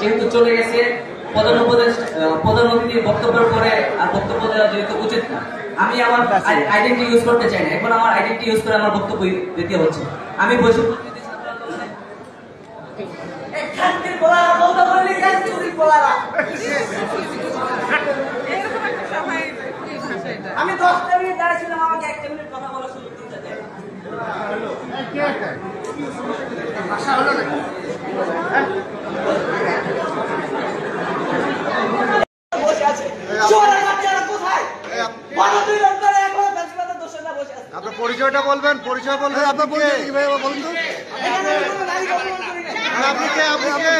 যেহেতু চলে গেছে প্রধান অতিথির বক্তব্যের পরে আর বক্তব্য দেওয়া যেহেতু উচিত না, আমি আমার আইডেন্টি ইউজ করতে চাই না। এখন আমার আইডেন্টি ইউজ করে আমার বক্তব্য দিতে হচ্ছে। আমি বৈষম্য আমি 10টা মিনিট দাঁড়িয়েছিলাম, আমাকে 1 মিনিট কথা বলার সুযোগ দিতে চাই। আশা হলো না বসে আছে চোরা বাচ্চারা কোথায়? বারোটি লোক ধরে এখন ফেসবুকে দোষরা বসে আছে। আপনার পরিচয়টা বলবেন, পরিচয় বলবেন। আপনার পরিচয় কি ভাই বলুন তো? এখানে কোনো নারী কখনো করি না। আপনি কে? আপনি কে?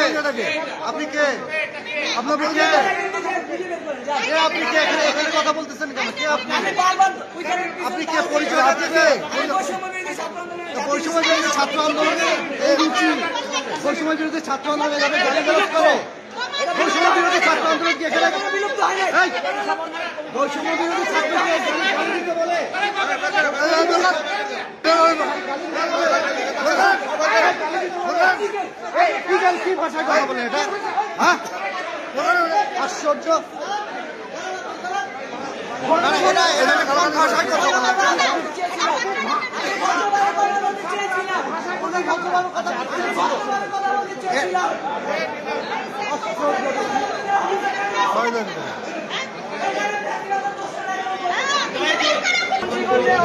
আপনি কে? আপনার পরিচয় আপনি কে? এখানে কথা বলতেছেন কেন? কে আপনি? আপনি কে? পরিচয়টা দিবেন। বৈষম্য বিরোধী ছাত্র আন্দোলনে এই রুচি, বৈষম্য বিরোধী ছাত্র আন্দোলনে যাবে গালিগালাজ করে, বৈষম্য বিরোধী ছাত্র আন্দোলন কি এখানে বৈষম্য বিরোধী ছাত্রকে গালি দিতে বলে? কি ভাষায় কথা বলেন এটা? হ্যাঁ, আশ্চর্য। ভাষায় কথা বলেন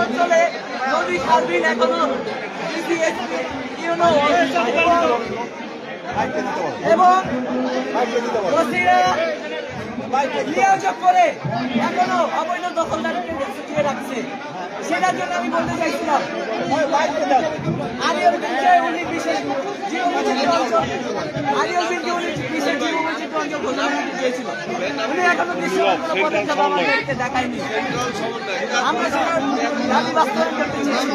অঞ্চলে নদী সার্বিন এখনো এবং নিয়োগ করে এখনো অবৈধ দখলদারকে দিয়ে রাখছে। সেটার জন্য আমি বলতে চাইছিলাম উনি বিশেষ জীববৈচিত্র্য অঞ্চল ঘোষণা দিয়েছিল। উনি এখনো কোনো পদক্ষেপ আমাদেরকে দেখায়নি। আমরা সেটা দাবি বাস্তবায়ন করতে চেয়েছি।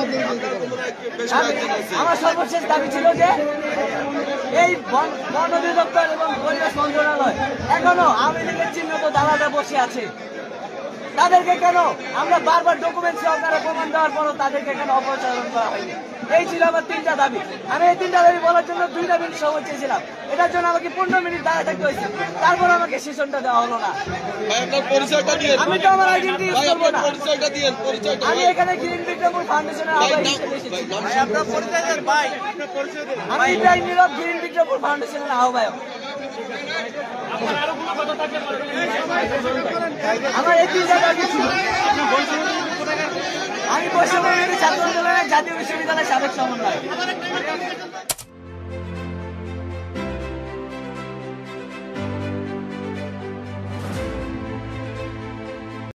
আমার সর্বশেষ দাবি ছিল যে এই বন অধিদপ্তর এবং পরিবেশ মন্ত্রণালয় এখনো আওয়ামী লীগের চিহ্নিত দালালরা বসে আছে। তাদেরকে কেন আমরা বারবার ডকুমেন্ট সহকারে প্রমাণ দেওয়ার পরও তাদেরকে কেন অপসারণ করা হয়নি? এই ছিল আমার 3টা দাবি। আমি এই 3টা দাবি বলার জন্য 2টা মিনিট সময় চেয়েছিলাম। এটার জন্য আমাকে 15 মিনিট দাঁড়িয়ে থাকতে হয়েছে। তারপর আমাকে সেশনটা দেওয়া হলো না। আমি তো আমার আইডেন্টি ইউজ করবো না। আমি এখানে গ্রিন বিক্রমপুর ফাউন্ডেশনের আহ্বায়ক হিসেবে এসেছি। আমি ইব্রাহিম নীরব, গ্রিন বিক্রমপুর ফাউন্ডেশনের আহ্বায়ক। আমার এই 3টা দাবি ছিল। আমি বৈষম্য বিরোধী ছাত্র আন্দোলনের জাতীয় বিশ্ববিদ্যালয়ের সাবেক সমন্বয়ক।